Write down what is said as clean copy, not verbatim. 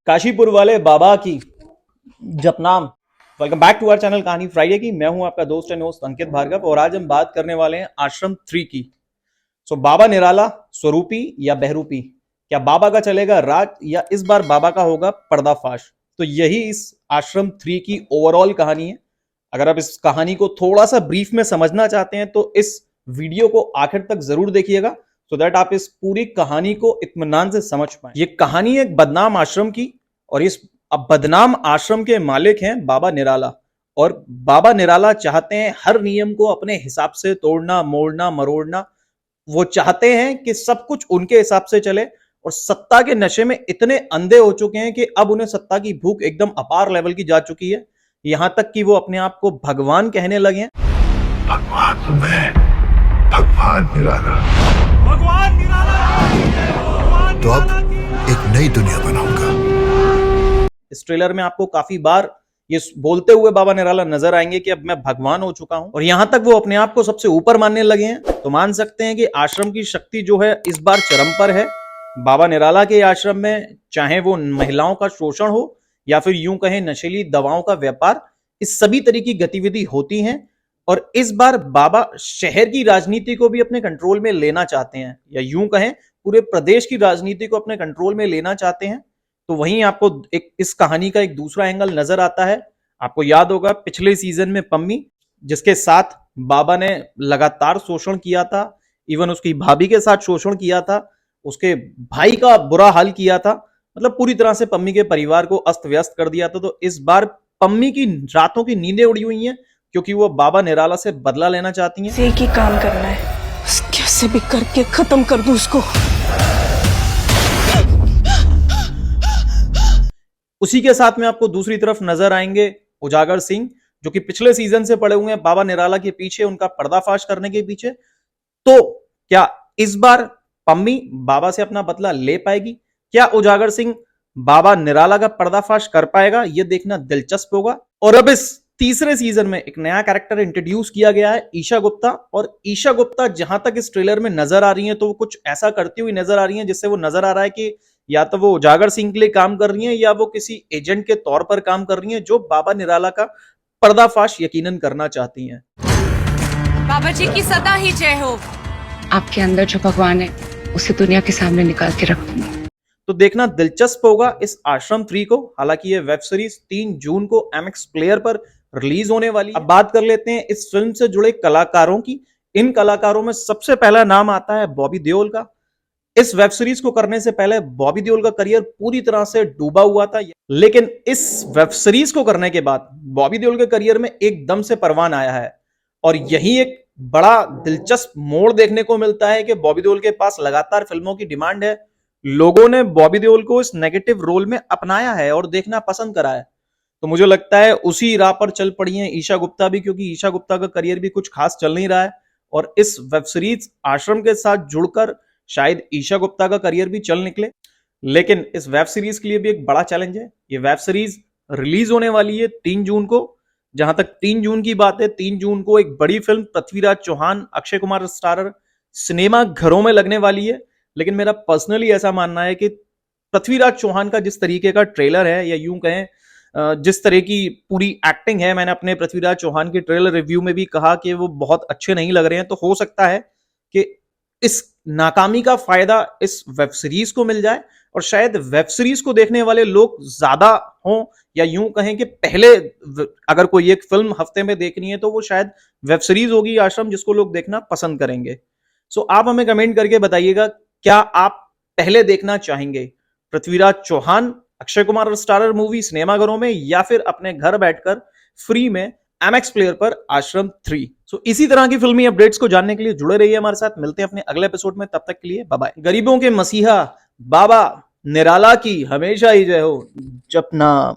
काशीपुर वाले बाबा की जपनाम। Welcome back to our channel कहानी फ्राइडे की। मैं हूं आपका दोस्त एंड होस्ट अंकित भार्गव और आज हम बात करने वाले हैं आश्रम 3 की। बाबा निराला स्वरूपी या बहरूपी, क्या बाबा का चलेगा राज या इस बार बाबा का होगा पर्दाफाश? तो यही इस आश्रम 3 की ओवरऑल कहानी है। अगर आप इस कहानी को थोड़ा सा ब्रीफ में समझना चाहते हैं तो इस वीडियो को आखिर तक जरूर देखिएगा सो दैट आप इस पूरी कहानी को इत्मीनान से समझ पाए। ये कहानी एक बदनाम आश्रम की और इस अब बदनाम आश्रम के मालिक हैं बाबा निराला। और बाबा निराला चाहते हैं हर नियम को अपने हिसाब से तोड़ना, मोड़ना, मरोड़ना। वो चाहते हैं कि सब कुछ उनके हिसाब से चले और सत्ता के नशे में इतने अंधे हो चुके हैं कि अब उन्हें सत्ता की भूख एकदम अपार लेवल की जा चुकी है, यहां तक कि वो अपने आप को भगवान कहने लगे हैं। भगवान मैं, भगवान निराला। तो अब एक नई दुनिया बनाऊंगा। इस ट्रेलर में आपको काफी बार ये बोलते हुए बाबा निराला नजर आएंगे कि अब मैं भगवान हो चुका हूं और यहां तक वो अपने आप को सबसे ऊपर मानने लगे हैं। तो मान सकते हैं कि आश्रम की शक्ति जो है इस बार चरम पर है। बाबा निराला के आश्रम में चाहे वो महिलाओं का शोषण हो या फिर यूं कहें नशीली दवाओं का व्यापार, इस सभी तरह की गतिविधि होती हैं। और इस बार बाबा शहर की राजनीति को भी अपने कंट्रोल में लेना चाहते हैं या यूं कहें पूरे प्रदेश की राजनीति को अपने कंट्रोल में लेना चाहते हैं। तो वहीं आपको एक इस कहानी का एक दूसरा एंगल नजर आता है। आपको याद होगा पिछले सीजन में पम्मी, जिसके साथ बाबा ने लगातार शोषण किया था, इवन उसकी भाभी के साथ शोषण किया था, उसके भाई का बुरा हाल किया था, मतलब पूरी तरह से पम्मी के परिवार को अस्त व्यस्त कर दिया था। तो इस बार पम्मी की रातों की नींदें उड़ी हुई हैं क्योंकि वो बाबा निराला से बदला लेना चाहती हैं। एक ही काम करना है, बस कैसे भी करके खत्म कर दूं उसको। उसी के साथ में आपको दूसरी तरफ नजर आएंगे उजागर सिंह, जो कि पिछले सीजन से पड़े हुए हैं बाबा निराला के पीछे, उनका पर्दाफाश करने के पीछे। तो क्या इस बार पम्मी बाबा से अपना बदला ले पाएगी? क्या उजागर सिंह बाबा निराला का पर्दाफाश कर पाएगा? यह देखना दिलचस्प होगा। और अब इस तीसरे सीजन में एक नया कैरेक्टर इंट्रोड्यूस किया गया है, ईशा गुप्ता। और ईशा गुप्ता जहां तक इस ट्रेलर में नजर आ रही है तो वो कुछ ऐसा करती हुई नजर आ रही है जिससे वो नजर आ रहा है कि या तो वो उजागर सिंह के लिए काम कर रही हैं या वो किसी एजेंट के तौर पर काम कर रही हैं जो बाबा निराला का पर्दाफाश यकीनन करना चाहती हैं। बाबा जी की सदा ही जय हो। आपके अंदर जो भगवान है उसे दुनिया के सामने निकाल के रख दूंगी। तो देखना दिलचस्प होगा इस आश्रम 3 को। हालांकि ये वेब सीरीज 3 जून को MX प्लेयर पर रिलीज होने वाली है। अब बात कर लेते हैं इस फिल्म से जुड़े कलाकारों की। इन कलाकारों में सबसे पहला नाम आता है बॉबी देओल का। इस वेब सीरीज को करने से पहले बॉबी देओल का करियर पूरी तरह से डूबा हुआ था, लेकिन इस वेब सीरीज को करने के बाद बॉबी देओल के करियर में एकदम से परवान आया है। और यही एक बड़ा दिलचस्प मोड़ देखने को मिलता है कि बॉबी देओल के पास लगातार फिल्मों की डिमांड है। लोगों ने बॉबी देओल को इस नेगेटिव रोल में अपनाया है और देखना पसंद करा है। तो मुझे लगता है उसी राह पर चल पड़ी है ईशा गुप्ता भी, क्योंकि ईशा गुप्ता का करियर भी कुछ खास चल नहीं रहा है और इस वेब सीरीज आश्रम के साथ जुड़कर शायद ईशा गुप्ता का करियर भी चल निकले। लेकिन इस वेब सीरीज के लिए भी एक बड़ा चैलेंज है। ये वेब सीरीज रिलीज होने वाली है 3 जून को। जहां तक 3 जून की बात है, 3 जून को एक बड़ी film Prithviraj Chauhan, Akshay Kumar starrer cinema घरों में लगने वाली है। लेकिन मेरा पर्सनली ऐसा मानना है कि पृथ्वीराज चौहान का जिस तरीके का ट्रेलर है या यूं कहें जिस तरह की पूरी एक्टिंग है, मैंने अपने पृथ्वीराज चौहान के ट्रेलर रिव्यू में भी कहा कि वो बहुत अच्छे नहीं लग रहे हैं। तो हो सकता है कि इस नाकामी का फायदा इस वेब सीरीज को मिल जाए और शायद वेब सीरीज को देखने वाले लोग ज्यादा हों, या यूं कहें कि पहले अगर कोई एक फिल्म हफ्ते में देखनी है तो वो शायद वेब सीरीज होगी आश्रम, जिसको लोग देखना पसंद करेंगे। सो आप हमें कमेंट करके बताइएगा, क्या आप पहले देखना चाहेंगे पृथ्वीराज चौहान अक्षय कुमार स्टारर मूवी सिनेमाघरों में या फिर अपने घर बैठकर फ्री में MX प्लेयर पर आश्रम 3? सो इसी तरह की फिल्मी अपडेट्स को जानने के लिए जुड़े रहिए हमारे साथ। मिलते हैं अपने अगले एपिसोड में, तब तक के लिए बाय बाय। गरीबों के मसीहा बाबा निराला की हमेशा ही जय हो। जपना।